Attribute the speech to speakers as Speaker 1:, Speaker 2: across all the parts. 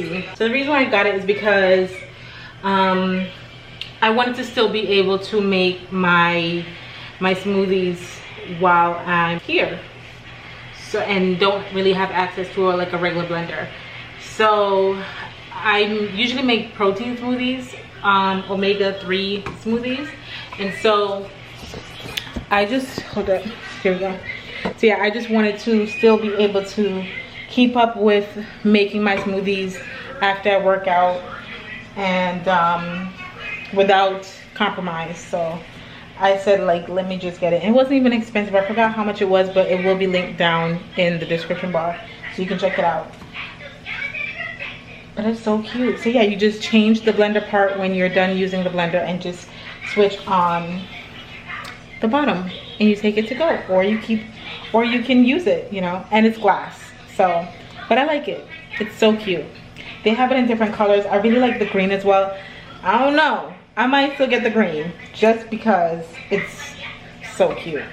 Speaker 1: see. So the reason why I got it is because I wanted to still be able to make my smoothies while I'm here, so, and don't really have access to like a regular blender. So I usually make protein smoothies, omega-3 smoothies, and so I just, hold up, here we go. So yeah, I just wanted to still be able to keep up with making my smoothies after I work out, and without compromise. So I said, like, let me just get it. It wasn't even expensive. I forgot how much it was, but it will be linked down in the description bar so you can check it out. But it's so cute. So yeah, you just change the blender part when you're done using the blender and just switch on the bottom and you take it to go, or you can use it, you know, and it's glass. So, but I like it. It's so cute. They have it in different colors. I really like the green as well. I don't know, I might still get the green just because it's so cute.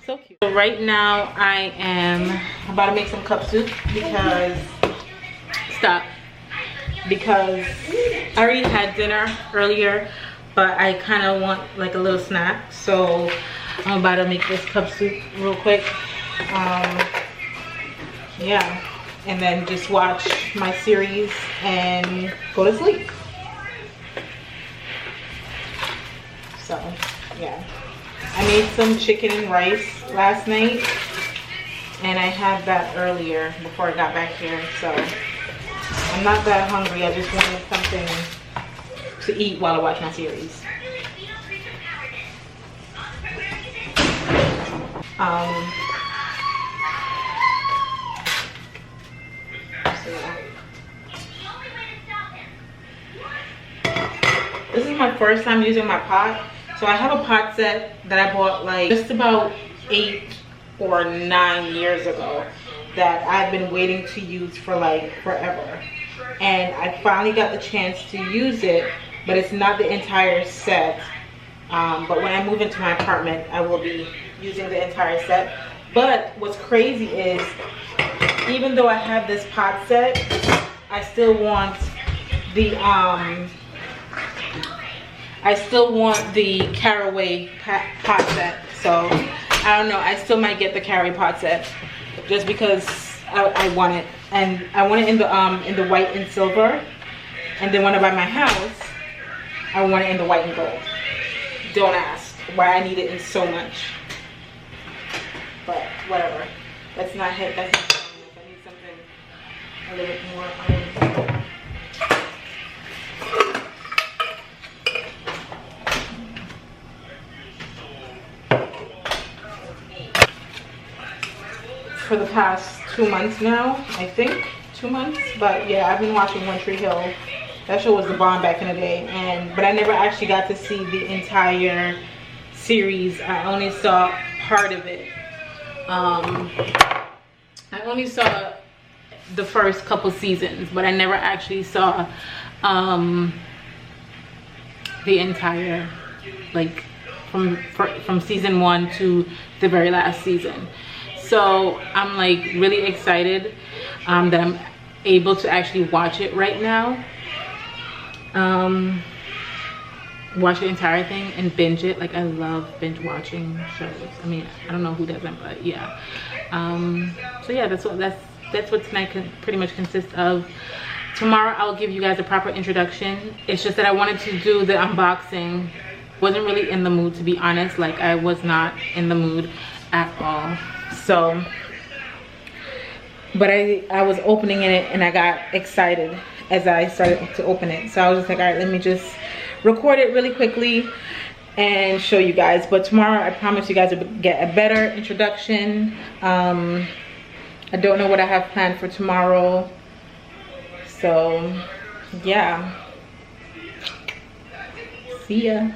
Speaker 1: So cute. So right now I am about to make some cup soup because I already had dinner earlier, but I kind of want like a little snack. So I'm about to make this cup soup real quick. Yeah, and then just watch my series and go to sleep. So yeah, I made some chicken and rice last night, and I had that earlier before I got back here. So I'm not that hungry. I just wanted something to eat while I watch my series. This is my first time using my pot. So I have a pot set that I bought like just about 8 or 9 years ago that I've been waiting to use for like forever. And I finally got the chance to use it, but it's not the entire set. But when I move into my apartment, I will be using the entire set. But what's crazy is, even though I have this pot set, I still want the caraway pot set. So I don't know, I still might get the caraway pot set just because I want it, and I want it in the white and silver. And then when I buy my house, I want it in the white and gold. Don't ask why I need it in so much, but whatever. That's not it. That's not strong enough. I need something a little bit more. For the past 2 months now, I think 2 months, but yeah, I've been watching One Tree Hill. That show was the bomb back in the day, but I never actually got to see the entire series. I only saw part of it. I only saw the first couple seasons, but I never actually saw the entire, like from season 1 to the very last season. So I'm like really excited that I'm able to actually watch it right now. Watch the entire thing and binge it. Like, I love binge watching shows. I mean, I don't know who doesn't, but yeah. So yeah, that's what tonight pretty much consists of. Tomorrow I'll give you guys a proper introduction. It's just that I wanted to do the unboxing. Wasn't really in the mood, to be honest. Like, I was not in the mood at all. So, but I was opening it and I got excited as I started to open it. So I was just like, all right, let me just record it really quickly and show you guys. But tomorrow I promise you guys will get a better introduction. I don't know what I have planned for tomorrow. So yeah, see ya.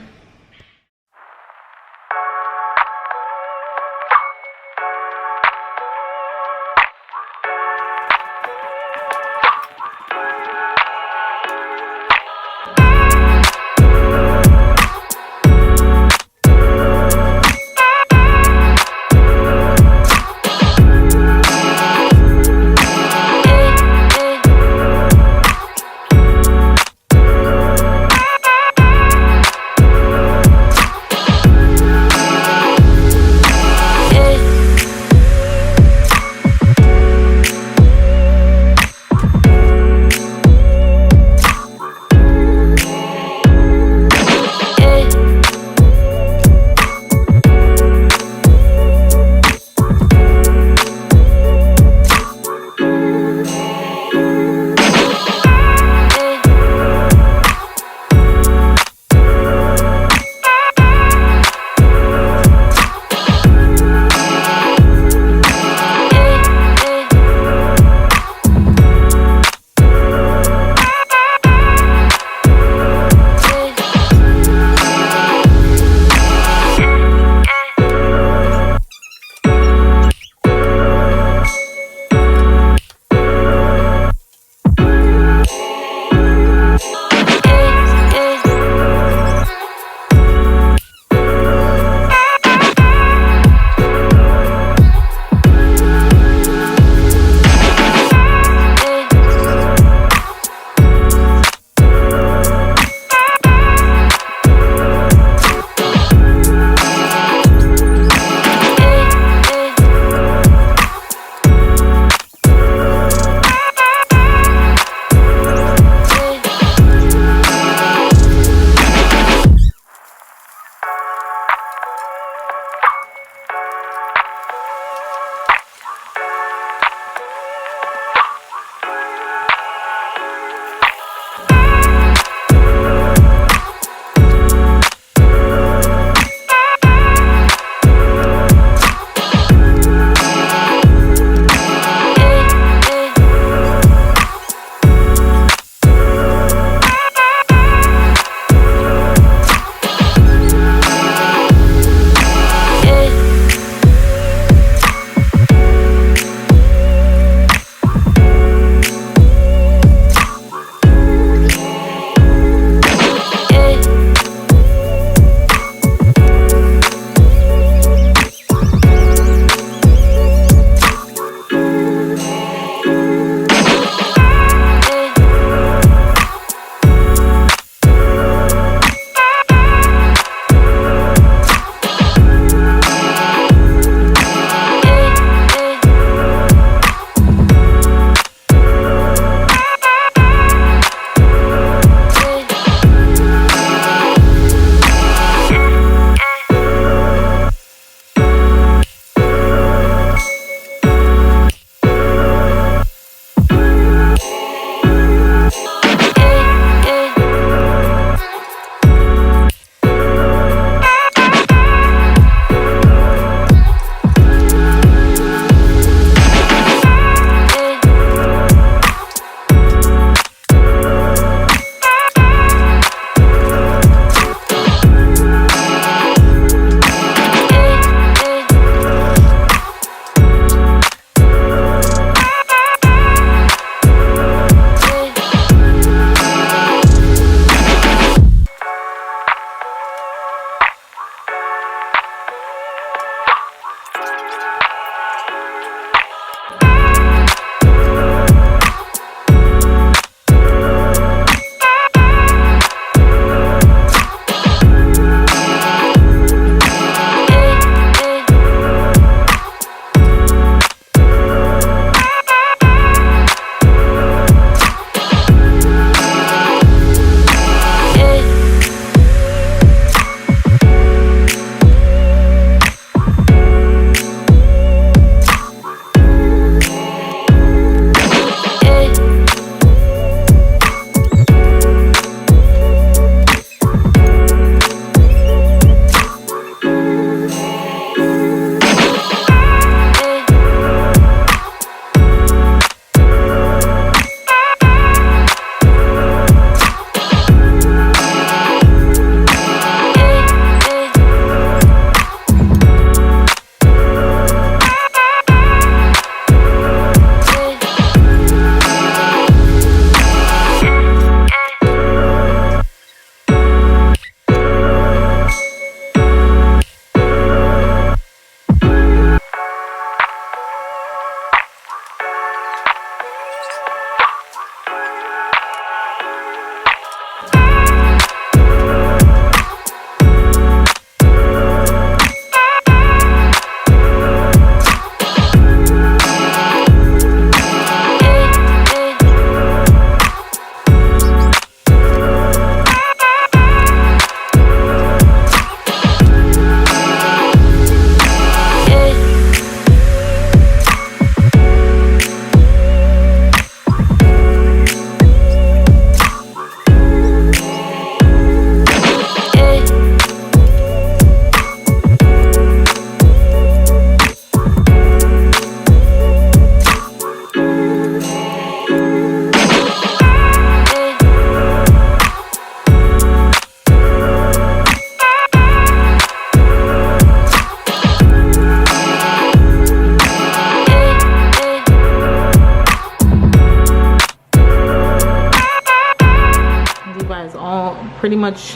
Speaker 1: pretty much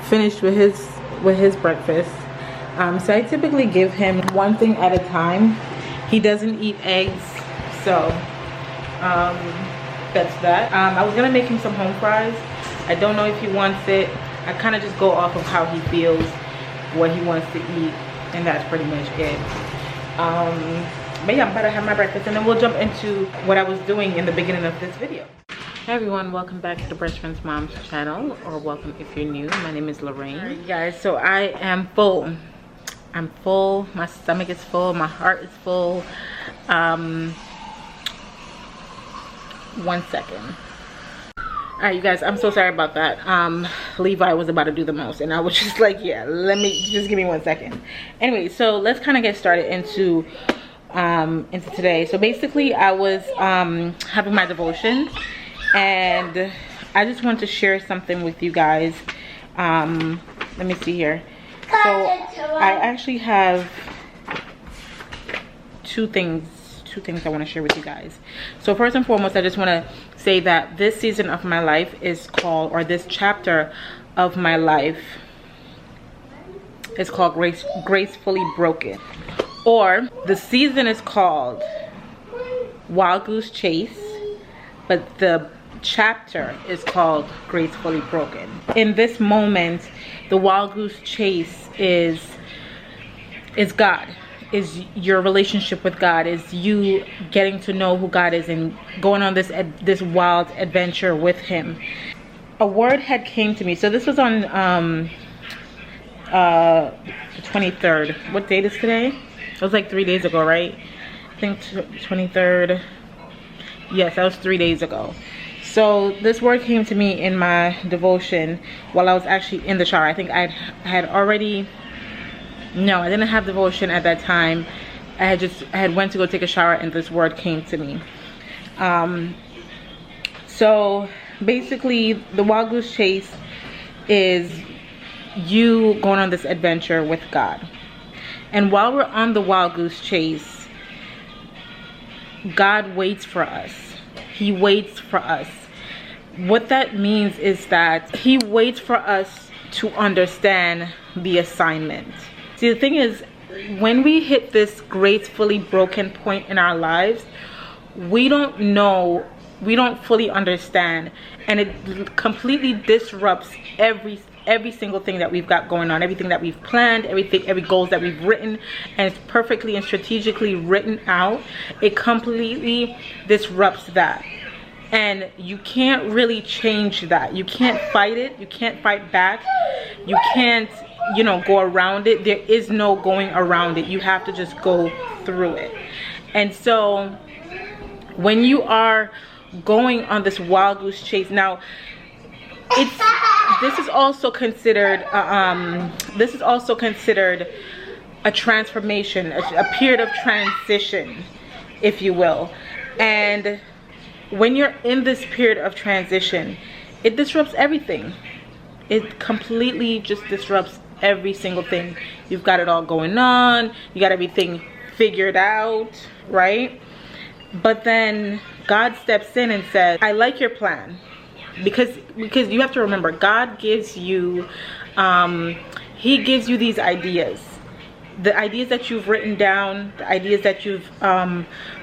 Speaker 1: finished with his breakfast. So I typically give him one thing at a time. He doesn't eat eggs, so that's that. I was gonna make him some home fries. I don't know if he wants it. I kind of just go off of how he feels, what he wants to eat, and that's pretty much it. But yeah, I'm about to have my breakfast, and then we'll jump into what I was doing in the beginning of this video. Hey everyone, welcome back to the Breastfriends Mom's channel, or welcome if you're new. My name is Lorraine. All right, guys, so I am full. I'm full. My stomach is full. My heart is full. 1 second. All right, you guys, I'm so sorry about that. Levi was about to do the most, and I was just like, yeah, just give me 1 second. Anyway, so let's kind of get started into today. So basically, I was having my devotion, and I just want to share something with you guys. Let me see here. So I actually have two things I want to share with you guys. So first and foremost, I just want to say that this season of my life is called, or this chapter of my life is called Gracefully Broken. Or the season is called Wild Goose Chase, but the chapter is called Gracefully Broken. In this moment, the Wild Goose Chase is God, is your relationship with God, is you getting to know who God is and going on this wild adventure with him. A word had came to me. So this was on the 23rd. What date is today? It was like 3 days ago, right? I think 23rd. Yes, that was 3 days ago. So this word came to me in my devotion while I was actually in the shower. I think I had already, no, I didn't have devotion at that time. I had went to go take a shower, and this word came to me. So basically, the Wild Goose Chase is you going on this adventure with God. And while we're on the Wild Goose Chase, God waits for us. He waits for us. What that means is that he waits for us to understand the assignment. See, the thing is, when we hit this gracefully broken point in our lives, we don't know, we don't fully understand, and it completely disrupts every single thing that we've got going on, everything that we've planned, every goals that we've written, and it's perfectly and strategically written out. It completely disrupts that, and you can't really change that. You can't fight it. You can't fight back. You can't, you know, go around it. There is no going around it. You have to just go through it. And so when you are going on this Wild Goose Chase, now this is also considered a transformation, a period of transition, if you will. And when you're in this period of transition, it disrupts everything. It completely just disrupts every single thing. You've got it all going on, you got everything figured out, right? But then God steps in and says, I like your plan. Because you have to remember, God gives you he gives you these ideas, the ideas that you've written down, the ideas that you've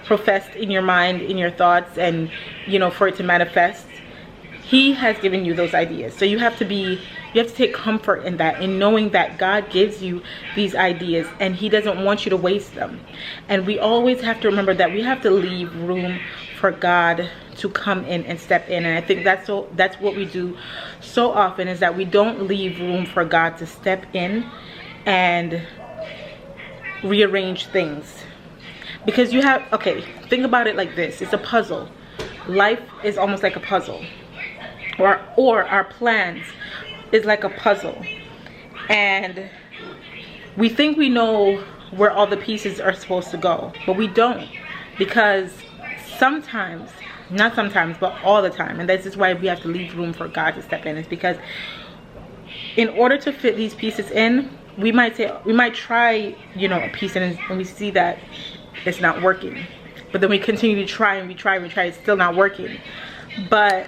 Speaker 1: professed in your mind, in your thoughts, and you know, for it to manifest. He has given you those ideas. So you have to take comfort in that, in knowing that God gives you these ideas and he doesn't want you to waste them. And we always have to remember that we have to leave room for God to come in and step in. And I think that's what we do so often, is that we don't leave room for God to step in and rearrange things. Because you have, okay, think about it like this. It's a puzzle. Life is almost like a puzzle. Or our plans is like a puzzle. And we think we know where all the pieces are supposed to go, but we don't. Because sometimes, not sometimes, but all the time, and this is why we have to leave room for God to step in, is because in order to fit these pieces in, we might try, you know, a piece, and we see that it's not working. But then we continue to try, and we try, it's still not working. But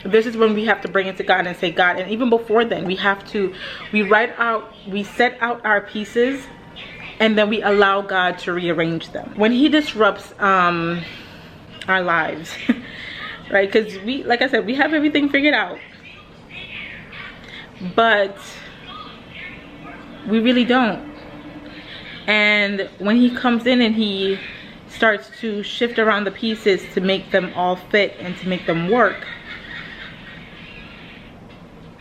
Speaker 1: this is when we have to bring it to God and say, God, and even before then, we set out our pieces, and then we allow God to rearrange them. When he disrupts our lives, right? Because like I said, we have everything figured out, but we really don't. And when he comes in and he starts to shift around the pieces to make them all fit and to make them work,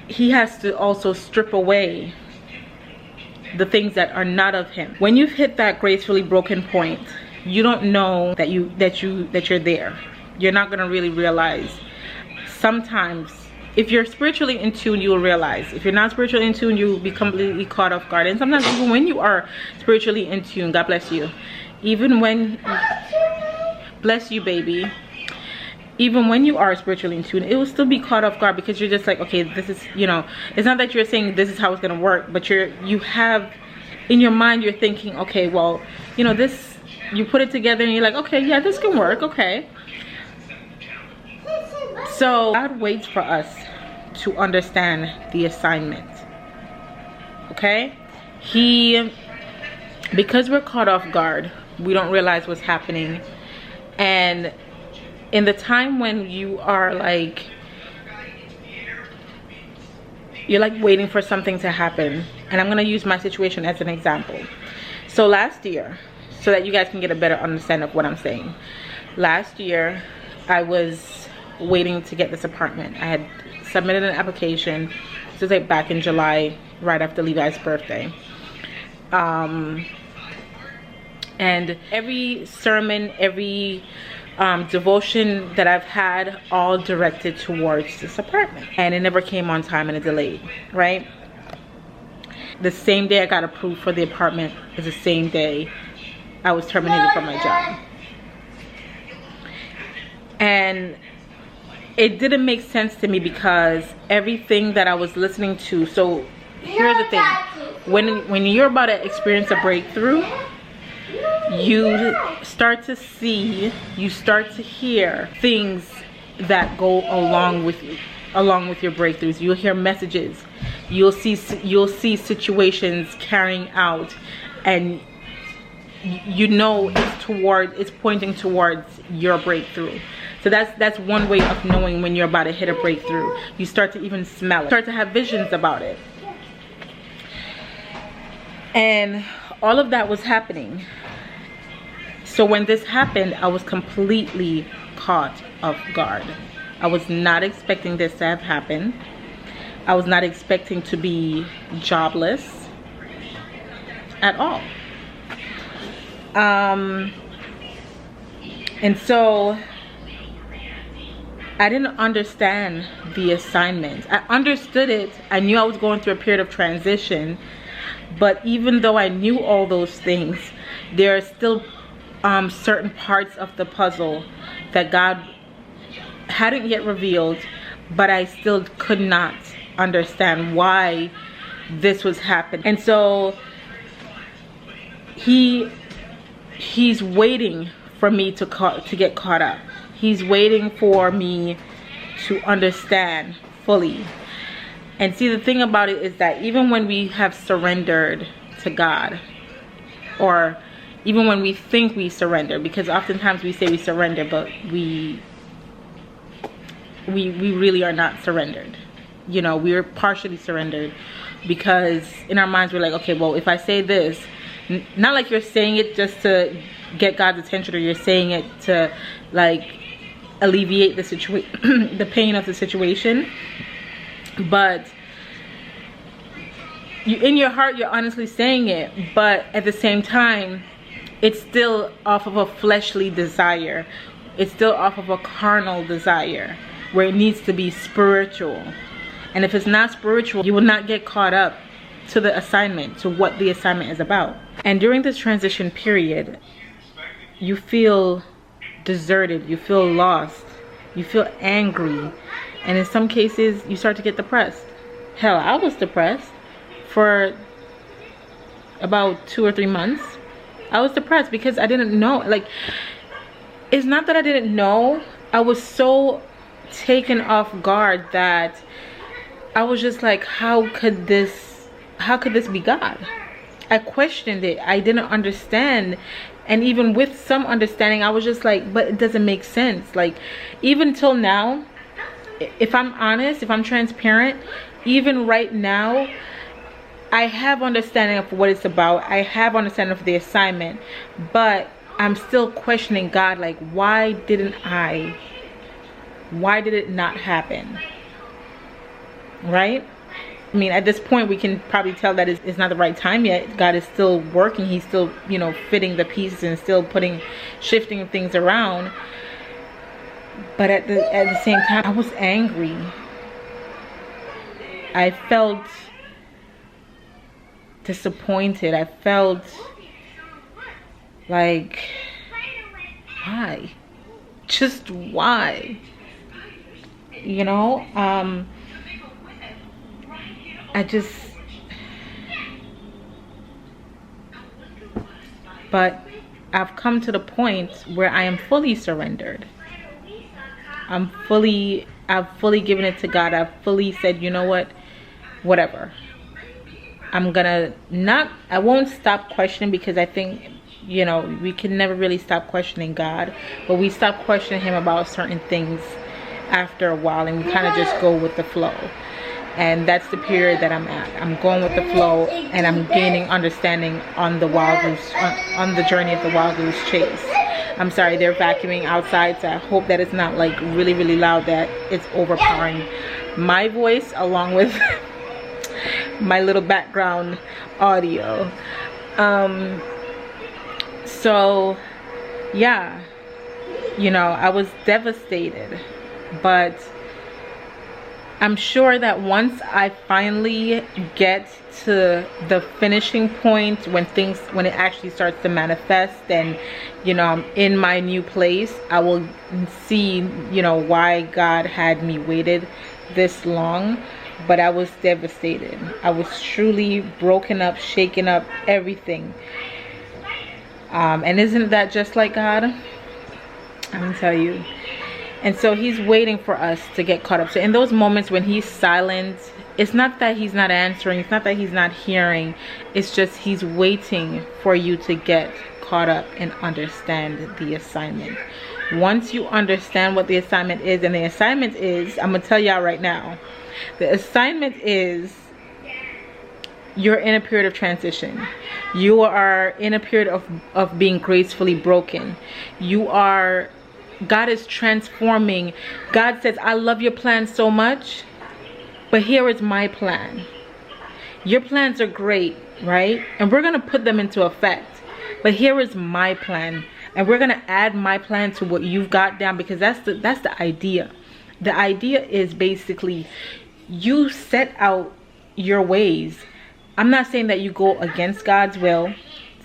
Speaker 1: he has to also strip away the things that are not of him. When you've hit that gracefully broken point, you don't know that you're there. You're not going to really realize. Sometimes if you're spiritually in tune, you will realize. If you're not spiritually in tune, you will be completely caught off guard. And sometimes even when you are spiritually in tune, God bless you, even when, bless you baby, even when you are spiritually in tune, it will still be caught off guard, because you're just like, okay, this is, you know, it's not that you're saying this is how it's gonna work, but you have in your mind, you're thinking, okay, well, you know, this, you put it together and you're like, okay, yeah, this can work, okay. So God waits for us to understand the assignment, okay? Because we're caught off guard, we don't realize what's happening. And in the time when you are like, you're like waiting for something to happen, and I'm gonna use my situation as an example. So last year, so that you guys can get a better understanding of what I'm saying, last year I was waiting to get this apartment. I had submitted an application. This was like back in July, right after Levi's birthday. And every sermon, every devotion that I've had, all directed towards this apartment, and it never came on time and it delayed, right? The same day I got approved for the apartment is the same day I was terminated from my job. And it didn't make sense to me, because everything that I was listening to, so here's the thing, when you're about to experience a breakthrough, you start to see, you start to hear things that go along with your breakthroughs. You'll hear messages, you'll see situations carrying out, and you know it's pointing towards your breakthrough. So that's one way of knowing when you're about to hit a breakthrough. You start to even smell it, start to have visions about it. And all of that was happening. So when this happened, I was completely caught off guard. I was not expecting this to have happened. I was not expecting to be jobless at all. And so I didn't understand the assignment. I understood it. I knew I was going through a period of transition, but even though I knew all those things, there are still certain parts of the puzzle that God hadn't yet revealed, but I still could not understand why this was happening. And so he's waiting for me to get caught up. He's waiting for me to understand fully. And see, the thing about it is that even when we have surrendered to God, or even when we think we surrender, because oftentimes we say we surrender, but we really are not surrendered. You know, we're partially surrendered, because in our minds we're like, okay, well, if I say this, not like you're saying it just to get God's attention, or you're saying it to like alleviate the situation, the pain of the situation, but in your heart you're honestly saying it, but at the same time it's still off of a fleshly desire. It's still off of a carnal desire, where it needs to be spiritual. And if it's not spiritual, you will not get caught up to the assignment, to what the assignment is about. And during this transition period, you feel deserted, you feel lost, you feel angry, and in some cases you start to get depressed. Hell, I was depressed for about 2 or 3 months. I was depressed because I didn't know. Like, it's not that I didn't know, I was so taken off guard that I was just like, how could this be God? I questioned it. I didn't understand. And even with some understanding, I was just like, but it doesn't make sense. Like, even till now, if I'm honest, if I'm transparent, even right now, I have understanding of what it's about. I have understanding of the assignment, but I'm still questioning God. Like, why did it not happen? Right? I mean, at this point, we can probably tell that it's not the right time yet. God is still working. He's still, you know, fitting the pieces and still shifting things around. But at the same time, I was angry. I felt disappointed. I felt like, why? Just why? You know? But I've come to the point where I am fully surrendered. I've fully given it to God. I've fully said, you know what, whatever. I won't stop questioning, because I think, you know, we can never really stop questioning God, but we stop questioning him about certain things after a while, and we kind of just go with the flow. And that's the period that I'm at. I'm going with the flow, and I'm gaining understanding on the wild goose, on the journey of the wild goose chase. I'm sorry, they're vacuuming outside, so I hope that it's not like really, really loud, that it's overpowering my voice along with my little background audio. So yeah, you know, I was devastated, but I'm sure that once I finally get to the finishing point, when it actually starts to manifest, and, you know, I'm in my new place, I will see, you know, why God had me waited this long. But I was devastated. I was truly broken up, shaken up, everything. And isn't that just like God? I'm gonna tell you. And so he's waiting for us to get caught up. So in those moments when he's silent, it's not that he's not answering, it's not that he's not hearing, it's just he's waiting for you to get caught up and understand the assignment. Once you understand what the assignment is, and the assignment is, I'm gonna tell y'all right now, the assignment is, you're in a period of transition. You are in a period of being gracefully broken. God is transforming. God says, I love your plan so much, but here is my plan. Your plans are great, right? And we're going to put them into effect. But here is my plan. And we're going to add my plan to what you've got down, because that's the idea. The idea is basically, you set out your ways. I'm not saying that you go against God's will.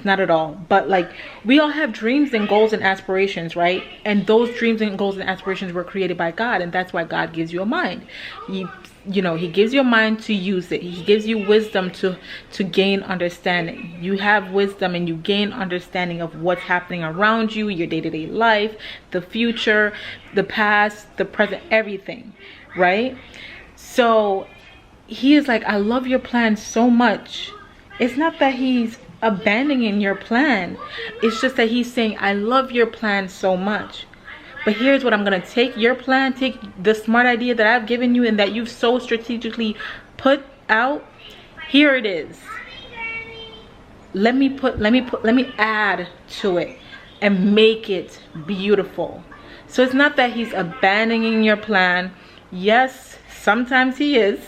Speaker 1: Not at all. But like, we all have dreams and goals and aspirations, right? And those dreams and goals and aspirations were created by God, and that's why God gives you a mind. He gives you a mind to use it. He gives you wisdom to gain understanding. You have wisdom and you gain understanding of what's happening around you, your day-to-day life, the future, the past, the present, everything, right? So he is like, I love your plan so much. It's not that he's abandoning your plan. It's just that he's saying, I love your plan so much, but here's what I'm gonna take your plan, take the smart idea that I've given you and that you've so strategically put out. Here it is. Let me add to it and make it beautiful. So it's not that he's abandoning your plan. Yes, sometimes he is.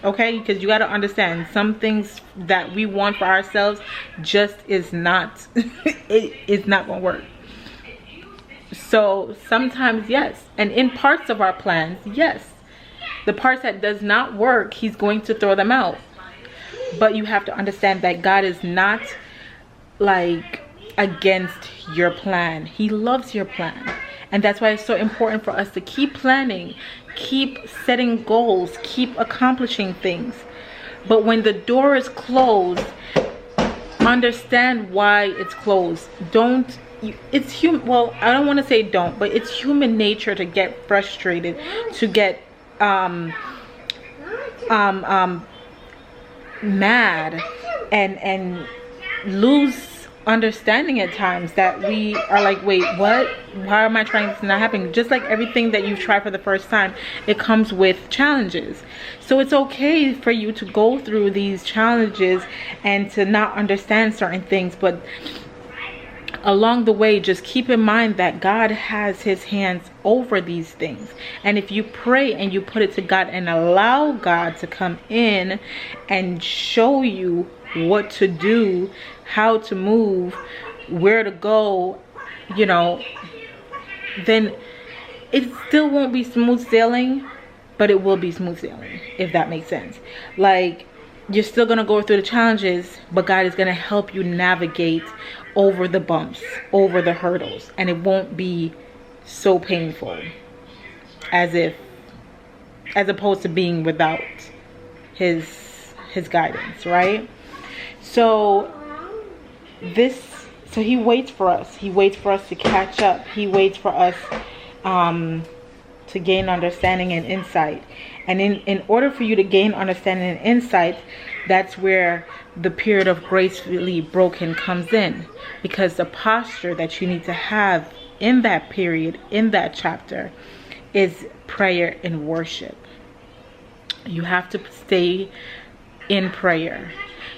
Speaker 1: Okay, because you got to understand, some things that we want for ourselves just is not, it's not going to work. So sometimes, yes. And in parts of our plans, yes. The parts that does not work, he's going to throw them out. But you have to understand that God is not like against your plan. He loves your plan. And that's why it's so important for us to keep planning, keep setting goals, keep accomplishing things. But when the door is closed, understand why it's closed. Don't it's human. Well, I don't want to say don't, but it's human nature to get frustrated, to get mad, and lose understanding at times, that we are like, wait, what? Why am I trying this and not happening? Just like everything that you've tried for the first time, it comes with challenges. So it's okay for you to go through these challenges and to not understand certain things, but along the way, just keep in mind that God has his hands over these things. And if you pray and you put it to God and allow God to come in and show you what to do, how to move, where to go, you know, then it still won't be smooth sailing, but it will be smooth sailing, if that makes sense. Like, you're still gonna go through the challenges, but God is gonna help you navigate over the bumps, over the hurdles, and it won't be so painful as opposed to being without his guidance, right? So he waits for us. He waits for us to catch up. He waits for us to gain understanding and insight. And in order for you to gain understanding and insight, that's where the period of gracefully broken comes in. Because the posture that you need to have in that period, in that chapter, is prayer and worship. You have to stay in prayer.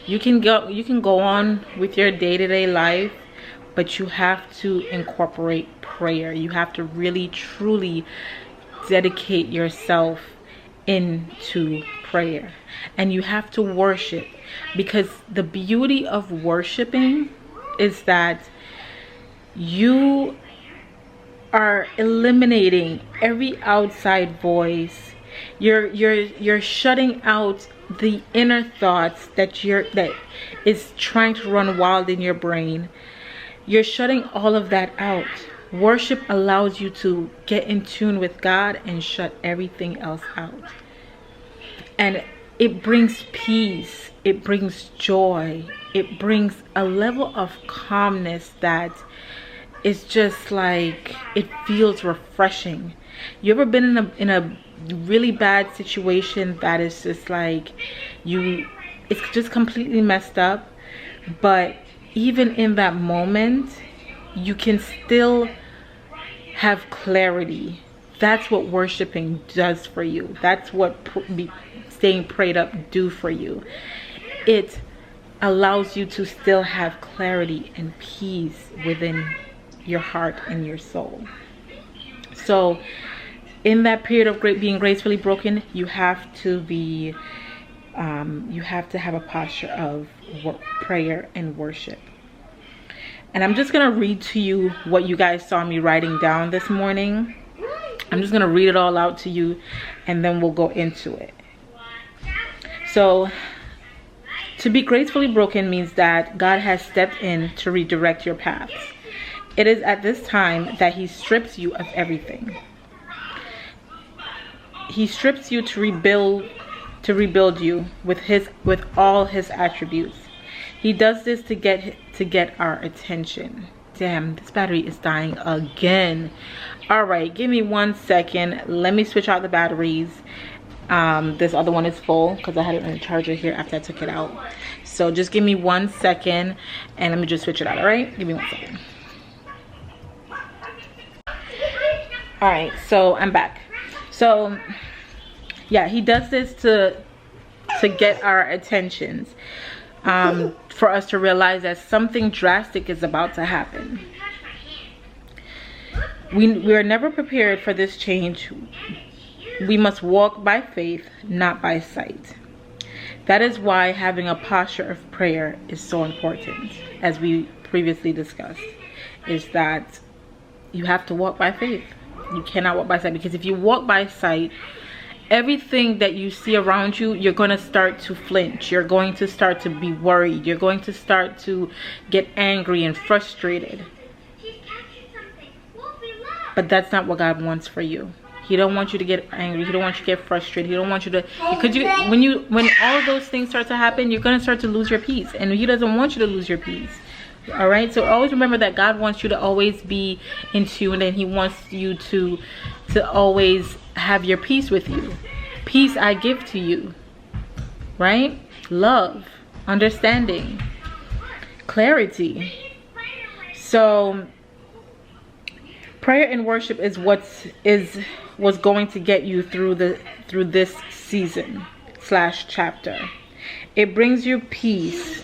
Speaker 1: You can go on with your day-to-day life, but you have to incorporate prayer. You have to really truly dedicate yourself into prayer, and you have to worship, because the beauty of worshiping is that you are eliminating every outside voice. You're shutting out the inner thoughts that is trying to run wild in your brain. You're shutting all of that out. Worship allows you to get in tune with God and shut everything else out. And it brings peace. It brings joy. It brings a level of calmness that is just like, it feels refreshing. You ever been in a really bad situation that is just like, it's just completely messed up, but even in that moment, you can still have clarity. That's what worshiping does for you. That's what staying prayed up do for you. It allows you to still have clarity and peace within your heart and your soul. So in that period of being gracefully broken, you have to be you have to have a posture of prayer and worship. And I'm just gonna read to you what you guys saw me writing down this morning. I'm just gonna read it all out to you, and then we'll go into it. So, to be gracefully broken means that God has stepped in to redirect your paths. It is at this time that he strips you of everything. He strips you to rebuild you with all his attributes. He does this to get our attention. Damn, this battery is dying again. All right, give me 1 second. Let me switch out the batteries. This other one is full because I had it on the charger here after I took it out. So just give me 1 second and let me just switch it out. All right, give me 1 second. All right, so I'm back. So yeah, he does this to get our attentions, for us to realize that something drastic is about to happen. We are never prepared for this change. We must walk by faith, not by sight. That is why having a posture of prayer is so important, as we previously discussed, is that you have to walk by faith. You cannot walk by sight, because if you walk by sight, everything that you see around you, you're going to start to flinch. You're going to start to be worried. You're going to start to get angry and frustrated. But that's not what God wants for you. He don't want you to get angry. He don't want you to get frustrated. He don't want you to, because when all of those things start to happen, you're going to start to lose your peace. And he doesn't want you to lose your peace. All right, so always remember that God wants you to always be in tune, and he wants you to always have your peace with you. Peace I give to you, right? Love, understanding, clarity. So prayer and worship is what's going to get you through this season / chapter. It brings you peace,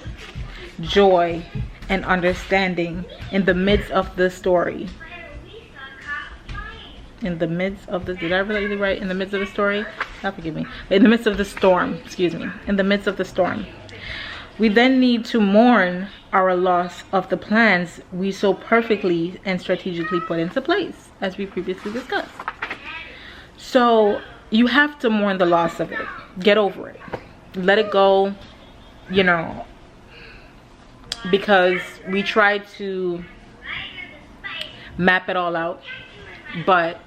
Speaker 1: joy, and understanding in the midst of the story. In the midst of the, did I really write in the midst of the story? God forgive me. In the midst of the storm, excuse me. In the midst of the storm. We then need to mourn our loss of the plans we so perfectly and strategically put into place, as we previously discussed. So you have to mourn the loss of it. Get over it. Let it go, you know, because we try to map it all out, but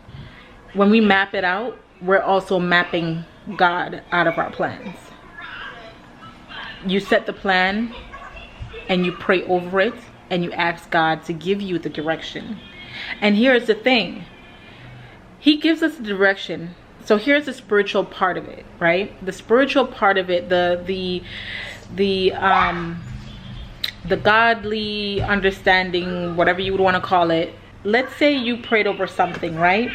Speaker 1: when we map it out, we're also mapping God out of our plans. You set the plan and you pray over it and you ask God to give you the direction. And here's the thing, he gives us the direction. So here's the spiritual part of it, right? The spiritual part of it, the godly understanding, whatever you would want to call it. Let's say you prayed over something, right?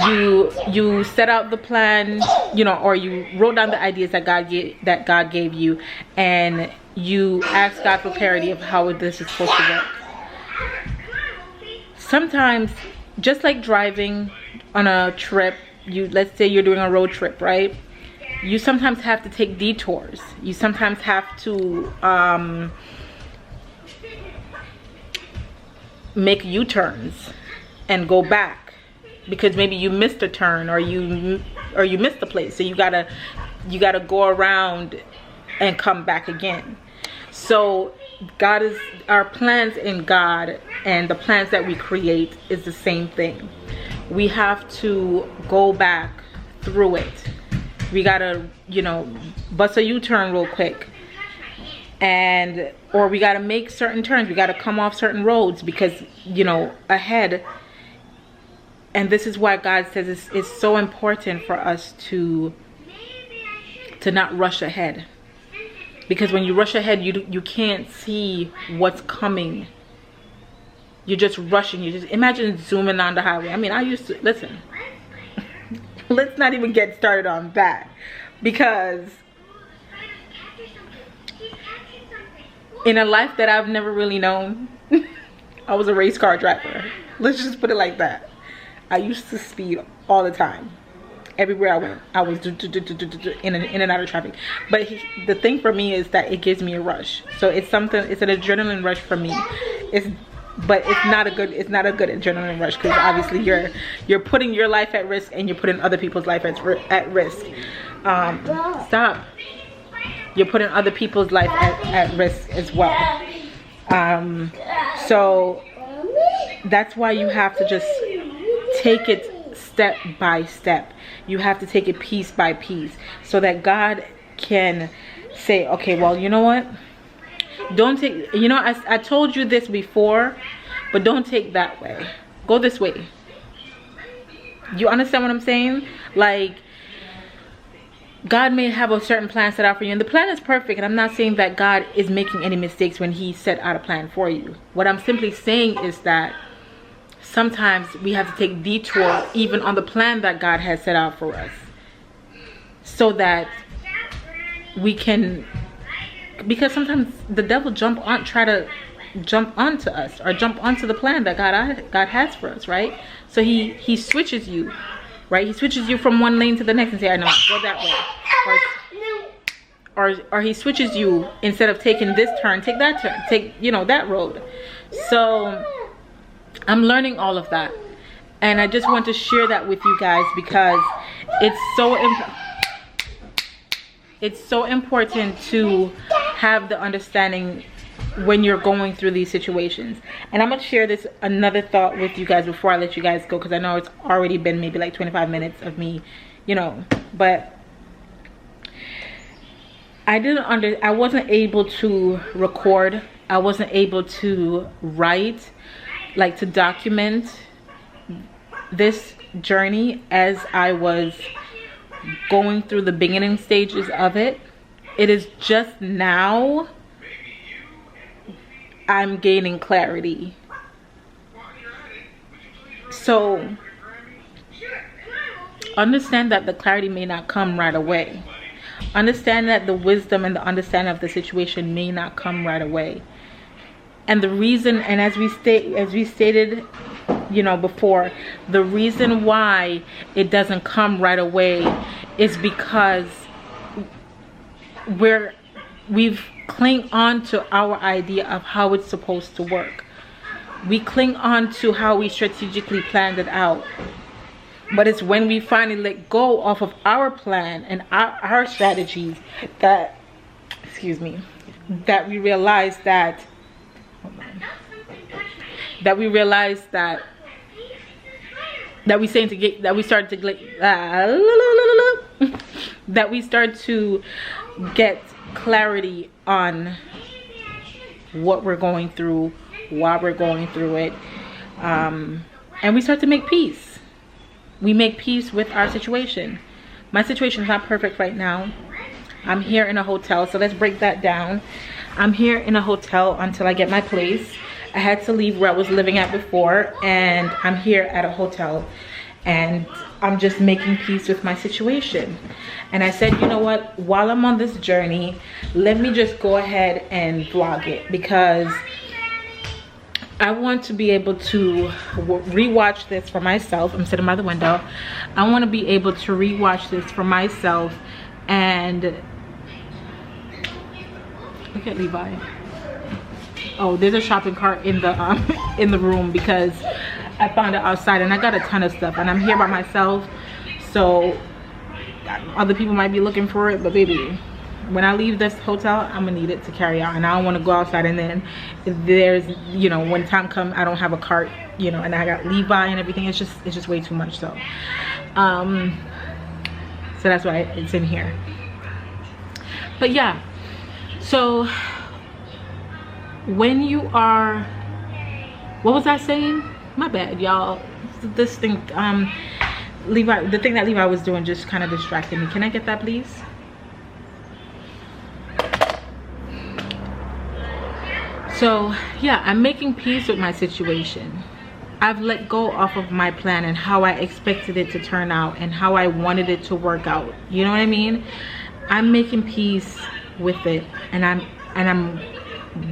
Speaker 1: You set out the plan, you know, or you wrote down the ideas that God gave you, and you asked God for clarity of how this is supposed to work. Sometimes, just like driving on a trip, let's say you're doing a road trip, right? You sometimes have to take detours. You sometimes have to make U-turns and go back because maybe you missed a turn, or you missed the place, so you gotta go around and come back again. So our plans in God and the plans that we create is the same thing. We have to go back through it. We gotta, you know, bust a U-turn real quick, or we gotta make certain turns. We gotta come off certain roads because, you know, ahead. And this is why God says it's so important for us to not rush ahead, because when you rush ahead, you can't see what's coming. You're just rushing. You just imagine zooming on the highway. I mean, I used to listen. Let's not even get started on that, because in a life that I've never really known, I was a race car driver. Let's just put it like that. I used to speed all the time. Everywhere I went, I was in and out of traffic. But the thing for me is that it gives me a rush. So it's an adrenaline rush for me. But it's not a good adrenaline rush, because obviously you're putting your life at risk and you're putting other people's life at risk. Stop. You're putting other people's life at risk as well. So that's why you have to just take it step by step. You have to take it piece by piece, so that God can say, okay, well, you know what? Don't take, you know, I told you this before, but don't take that way. Go this way. You understand what I'm saying? Like, God may have a certain plan set out for you, and the plan is perfect, and I'm not saying that God is making any mistakes when he set out a plan for you. What I'm simply saying is that sometimes we have to take detour even on the plan that God has set out for us, so that we can, because sometimes the devil try to jump onto us, or jump onto the plan that God has for us, right? So he switches you, right? He switches you from one lane to the next and say, I know, go that way. Or he switches you, instead of taking this turn, take that turn, take, you know, that road. So I'm learning all of that, and I just want to share that with you guys, because it's so important to have the understanding when you're going through these situations. And I'm gonna share another thought with you guys before I let you guys go, because I know it's already been maybe like 25 minutes of me, you know, but I wasn't able to record I wasn't able to write, like to document this journey as I was going through the beginning stages of it. It is just now I'm gaining clarity. So understand that the clarity may not come right away. Understand that the wisdom and the understanding of the situation may not come right away. And the reason, and as we stated, you know, before, the reason why it doesn't come right away is because we've cling on to our idea of how it's supposed to work. We cling on to how we strategically planned it out. But it's when we finally let go off of our plan and our strategies that, excuse me, that we realize that, hold on, that we realize that we start to get, that we start to get clarity on what we're going through, why we're going through it, and we start to make peace. We make peace with our situation. My situation is not perfect right now. I'm here in a hotel, so let's break that down. I'm here in a hotel until I get my place. I had to leave where I was living at before, and I'm here at a hotel, and I'm just making peace with my situation. And I said, you know what, while I'm on this journey, let me just go ahead and vlog it, because I want to be able to rewatch this for myself. I'm sitting by the window. I want to be able to rewatch this for myself. And look at Levi. Oh, there's a shopping cart in the room because I found it outside, and I got a ton of stuff, and I'm here by myself, so other people might be looking for it, but baby, when I leave this hotel, I'm gonna need it to carry out, and I don't want to go outside and then there's, you know, when time comes I don't have a cart, you know, and I got Levi and everything. It's just way too much. So so that's why it's in here. But yeah, so when you are, what was I saying? My bad, y'all. This thing, Levi, the thing that Levi was doing just kind of distracted me. Can I get that, please? So yeah, I'm making peace with my situation. I've let go off of my plan and how I expected it to turn out and how I wanted it to work out. You know what I mean? I'm making peace with it, and I'm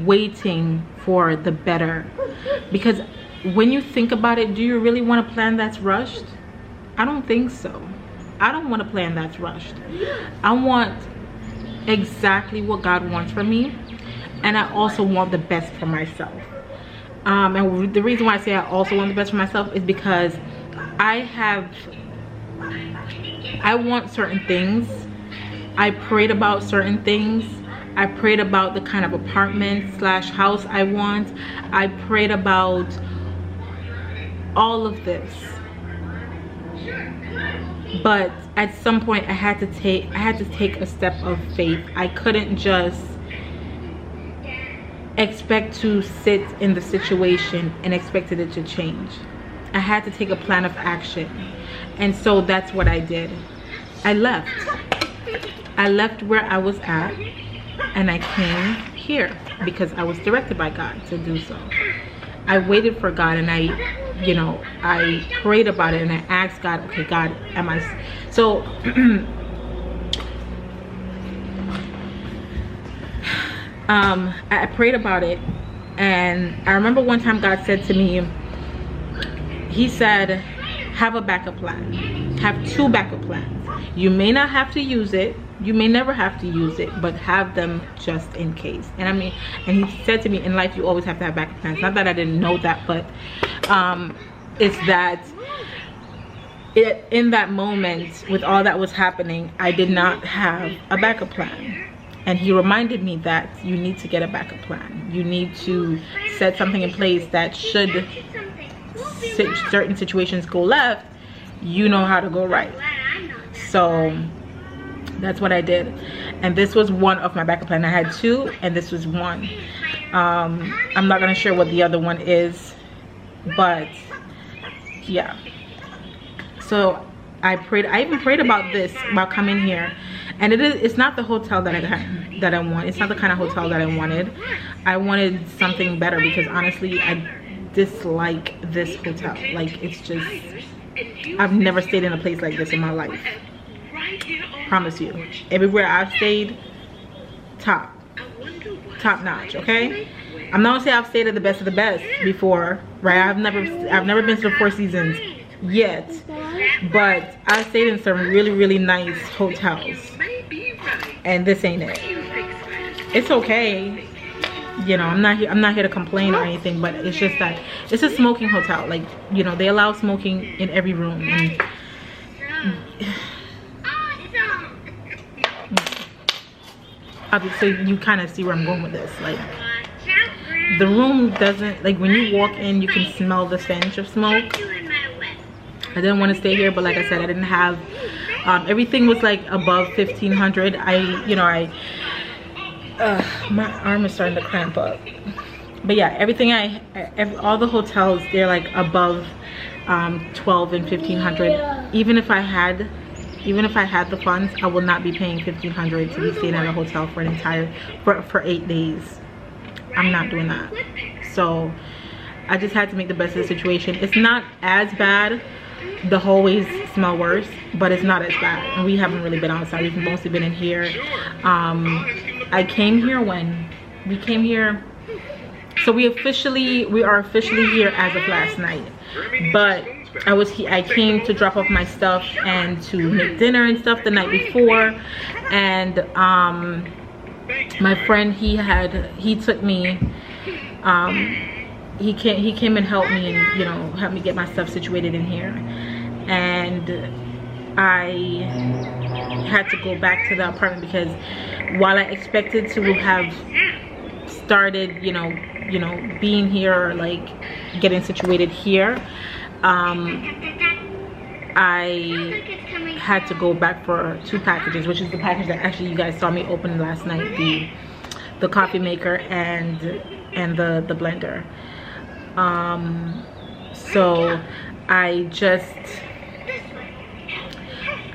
Speaker 1: waiting for the better. Because when you think about it, do you really want a plan that's rushed? I don't think so. I don't want a plan that's rushed. I want exactly what God wants from me. And I also want the best for myself. And the reason why I say I also want the best for myself is because I want certain things. I prayed about certain things. I prayed about the kind of apartment / house I want. I prayed about all of this. But at some point I had to take a step of faith. I couldn't just expect to sit in the situation and expected it to change. I had to take a plan of action, and so that's what I did. I left where I was at, and I came here because I was directed by God to do so. I waited for God, and I prayed about it, and I asked God, okay, God, am I so I prayed about it, and I remember one time God said to me, he said, have a backup plan. Have 2 backup plans. You may not have to use it, you may never have to use it, but have them just in case. And I mean, and he said to me, in life you always have to have backup plans. Not that I didn't know that, but it's that in that moment, with all that was happening, I did not have a backup plan. And he reminded me that you need to get a backup plan. You need to set something in place that should certain situations go left, you know how to go right. So that's what I did. And this was one of my backup plans. I had 2, and this was one. I'm not gonna share what the other one is, but yeah. So I even prayed about this, about coming here, and it's not the hotel that I want. It's not the kind of hotel that I wanted. I wanted something better, because honestly I dislike this hotel. Like, it's just, I've never stayed in a place like this in my life. Promise you. Everywhere I've stayed, top notch. Okay, I'm not gonna say I've stayed at the best of the best before, right? I've never been to the Four Seasons yet, but I stayed in some really nice hotels, and this ain't it. It's okay, you know, I'm not here to complain or anything, but it's just that it's a smoking hotel. Like, you know, they allow smoking in every room, and obviously you kind of see where I'm going with this. Like, the room doesn't, like, when you walk in you can smell the stench of smoke. I didn't want to stay here, but like I said, I didn't have everything was like above 1,500. My arm is starting to cramp up, but yeah, all the hotels, they're like above 12 and 1,500. Even if I had the funds, I will not be paying 1,500 to be staying at a hotel for an entire for 8 days. I'm not doing that. So I just had to make the best of the situation. It's not as bad. The hallways smell worse, but it's not as bad, and we haven't really been outside. We've mostly been in here. I came here when we came here, so we are officially here as of last night, but I came to drop off my stuff and to make dinner and stuff the night before, and my friend, he took me, he came and helped me, and, you know, helped me get my stuff situated in here. And I had to go back to the apartment, because while I expected to have started, you know, being here, or like getting situated here, I had to go back for 2 packages, which is the package that actually you guys saw me open last night, the coffee maker and the blender. So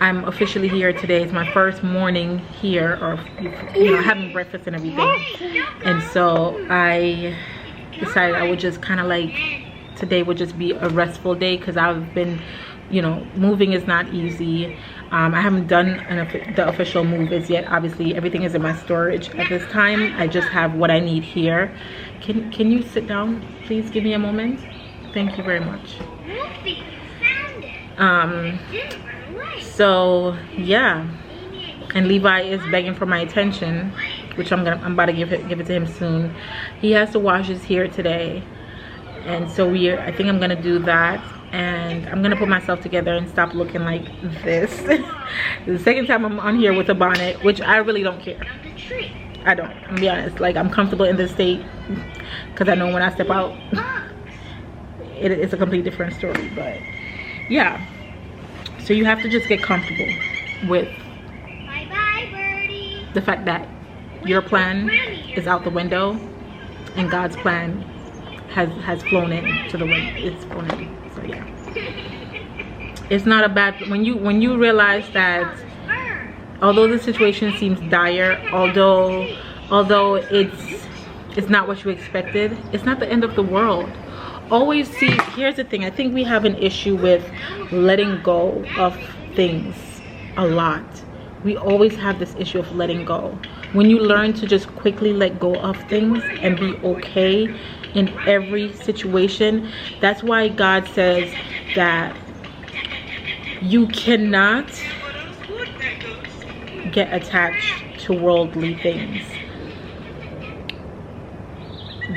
Speaker 1: I'm officially here today. It's my first morning here, or, you know, having breakfast and everything. And so I decided I would just kind of like, today would just be a restful day, because I've been, you know, moving is not easy. I haven't done the official move as yet. Obviously everything is in my storage at this time. I just have what I need here. Can you sit down, please? Give me a moment. Thank you very much. So yeah, and Levi is begging for my attention, which I'm about to give it to him soon. He has to wash his hair today, and so I think I'm gonna do that, and I'm gonna put myself together and stop looking like this. The second time I'm on here with a bonnet, which I really don't care. I don't, I'm gonna be honest. Like, I'm comfortable in this state, because I know when I step out it's a complete different story. But yeah, so you have to just get comfortable with the fact that your plan is out the window and God's plan has flown into the wind. It's flown in. So yeah, it's not a bad, when you realize that although the situation seems dire, although it's not what you expected, it's not the end of the world. Always see, here's the thing, I think we have an issue with letting go of things a lot. We always have this issue of letting go. When you learn to just quickly let go of things and be okay in every situation, that's why God says that you cannot get attached to worldly things.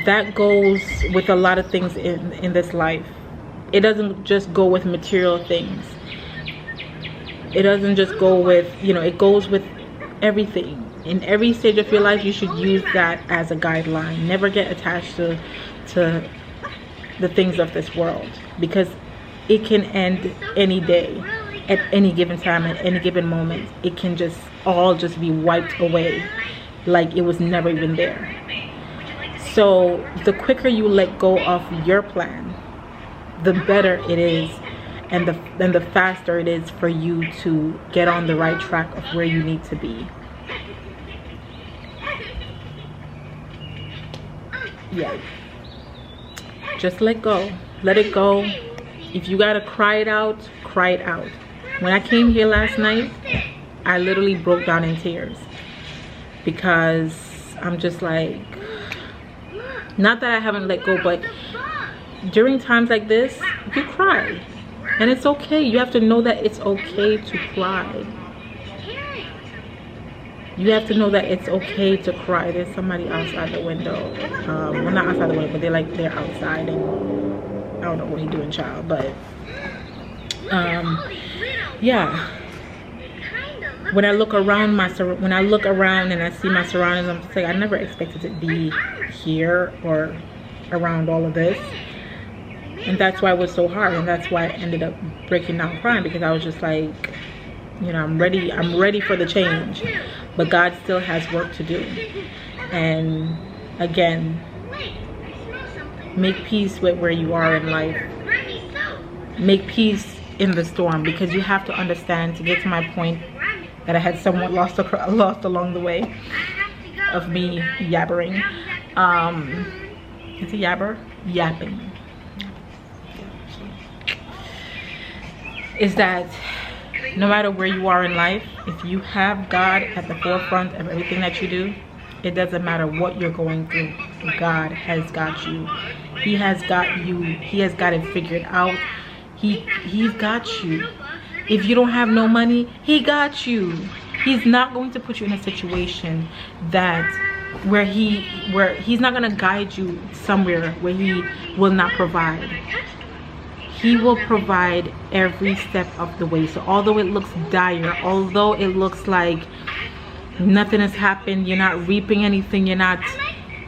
Speaker 1: That goes with a lot of things in this life. It doesn't just go with material things. It doesn't just go with, you know, it goes with everything. In every stage of your life, you should use that as a guideline. Never get attached to the things of this world, because it can end any day, at any given time, at any given moment. It can just all be wiped away like it was never even there. So the quicker you let go of your plan, the better it is, and the faster it is for you to get on the right track of where you need to be. Yeah, just let go, let it go. If you gotta cry it out, cry it out. When I came here last night, I literally broke down in tears, because I'm just like, not that I haven't let go, but during times like this, you cry, and it's okay. You have to know that it's okay to cry. You have to know that it's okay to cry. There's somebody outside the window. Well, not outside the window, but they're outside, and I don't know what he's doing, child. But yeah. When I look around and I see my surroundings, I'm just like, I never expected to be here or around all of this. And that's why it was so hard, and that's why I ended up breaking down crying, because I was just like, you know, I'm ready for the change, but God still has work to do. And again, make peace with where you are in life. Make peace in the storm, because you have to understand, to get to my point that I had somewhat lost along the way of me yabbering. Is it yabber? Yapping. Is that no matter where you are in life, if you have God at the forefront of everything that you do, it doesn't matter what you're going through. God has got you. He has got you. He has got it figured out. He's got you. If you don't have no money, he got you. He's not going to put you in a situation where he's not going to guide you somewhere where he will not provide. He will provide every step of the way. So although it looks dire, although it looks like nothing has happened, you're not reaping anything,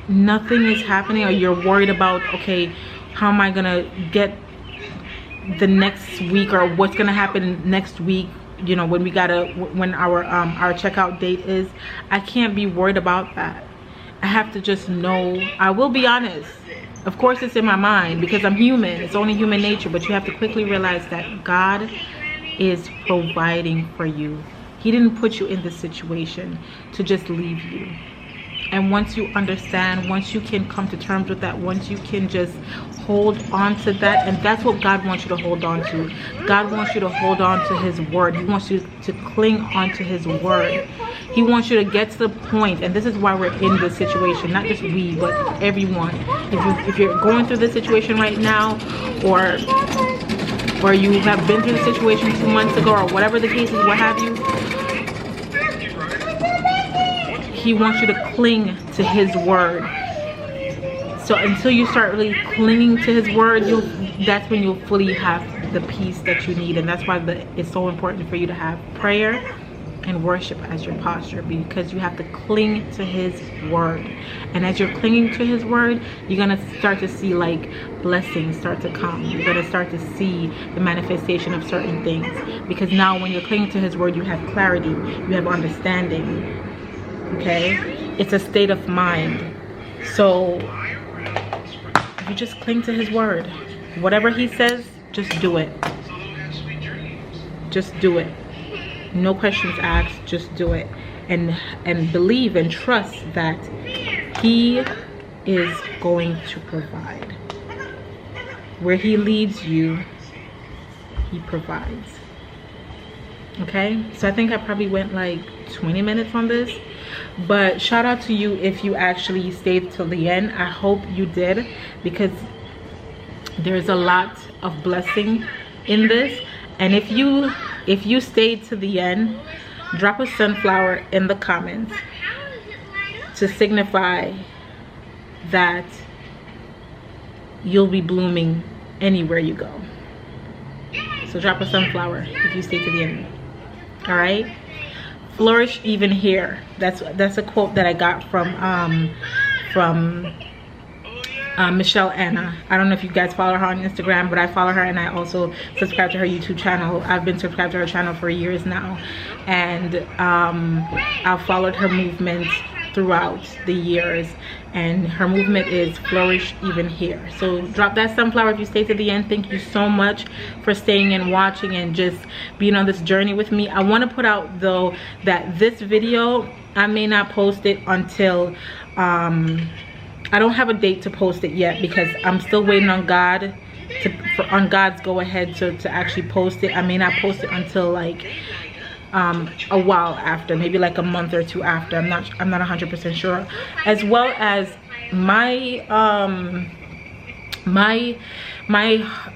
Speaker 1: nothing is happening, or you're worried about, okay, how am I gonna get the next week, or what's gonna happen next week, you know, when our checkout date is. I can't be worried about that. I have to just know. I will be honest, of course it's in my mind, because I'm human. It's only human nature. But you have to quickly realize that God is providing for you. He didn't put you in this situation to just leave you. And once you understand, once you can come to terms with that, once you can just hold on to that, and that's what God wants you to hold on to. God wants you to hold on to his word. He wants you to cling on to his word. He wants you to get to the point, and this is why we're in this situation, not just we, but everyone. If you're going through this situation right now, or you have been through the situation 2 months ago, or whatever the case is, what have you, he wants you to cling to his word. So until you start really clinging to his word, that's when you'll fully have the peace that you need. And that's why it's so important for you to have prayer and worship as your posture, because you have to cling to his word. And as you're clinging to his word, you're going to start to see like blessings start to come. You're going to start to see the manifestation of certain things, because now when you're clinging to his word, you have clarity, you have understanding. Okay, it's a state of mind. So if you just cling to his word, whatever he says, just do it. Just do it. No questions asked, just do it. And believe and trust that he is going to provide. Where he leads you, he provides. Okay, so I think I probably went like 20 minutes on this, but shout out to you if you actually stayed till the end. I hope you did, because there's a lot of blessing in this. And if you stayed to the end, drop a sunflower in the comments to signify that you'll be blooming anywhere you go. So drop a sunflower if you stay to the end. All right, flourish even here. That's a quote that I got from Michelle Anna. I don't know if you guys follow her on Instagram, but I follow her, and I also subscribe to her YouTube channel. I've been subscribed to her channel for years now, and I've followed her movement throughout the years, and her movement is flourish even here. So drop that sunflower if you stay to the end. Thank you so much for staying and watching and just being on this journey with me. I want to put out though that this video, I may not post it until I don't have a date to post it yet, because I'm still waiting on God on God's go ahead to actually post it. I may not post it until like a while after, maybe like a month or two after. I'm not 100% sure. As well as my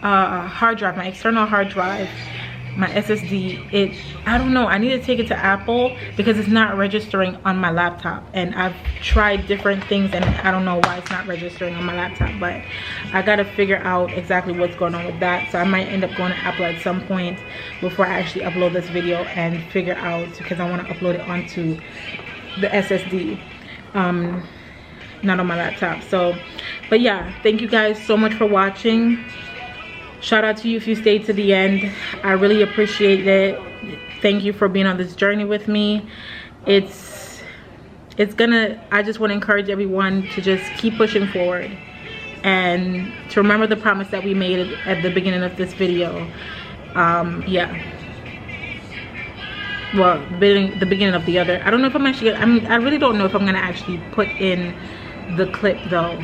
Speaker 1: hard drive, my external hard drive, my SSD, I don't know, I need to take it to Apple because it's not registering on my laptop, and I've tried different things and I don't know why it's not registering on my laptop, but I gotta figure out exactly what's going on with that. So I might end up going to Apple at some point before I actually upload this video and figure out, because I want to upload it onto the SSD, not on my laptop. So, but yeah, thank you guys so much for watching. Shout out to you if you stayed to the end. I really appreciate it. Thank you for being on this journey with me. I just want to encourage everyone to just keep pushing forward and to remember the promise that we made at the beginning of this video. Yeah. Well, the beginning of the other. I don't know if I'm actually, I really don't know if I'm gonna actually put in the clip though,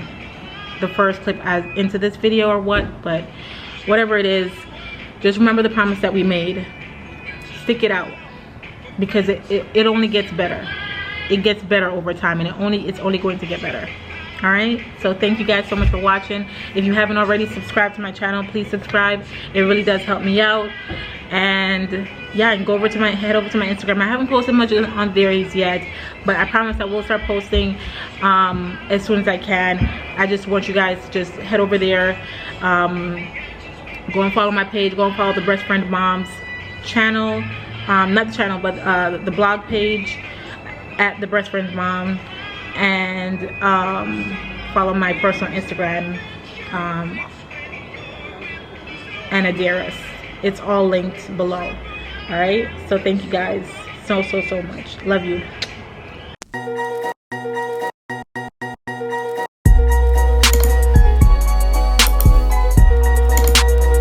Speaker 1: the first clip into this video or what, but whatever it is, just remember the promise that we made. Stick it out, because it only gets better. It gets better over time, and it's only going to get better. All right, so thank you guys so much for watching. If you haven't already subscribed to my channel, please subscribe. It really does help me out. And yeah, and head over to my Instagram. I haven't posted much on there yet, but I promise I will start posting as soon as I can. I just want you guys to just head over there. Go and follow my page. Go and follow the Breastfriend Moms channel. Not the channel, but the blog page at the Breastfriend Mom. And follow my personal Instagram, Anna Dearest. It's all linked below. Alright? So thank you guys so much. Love you.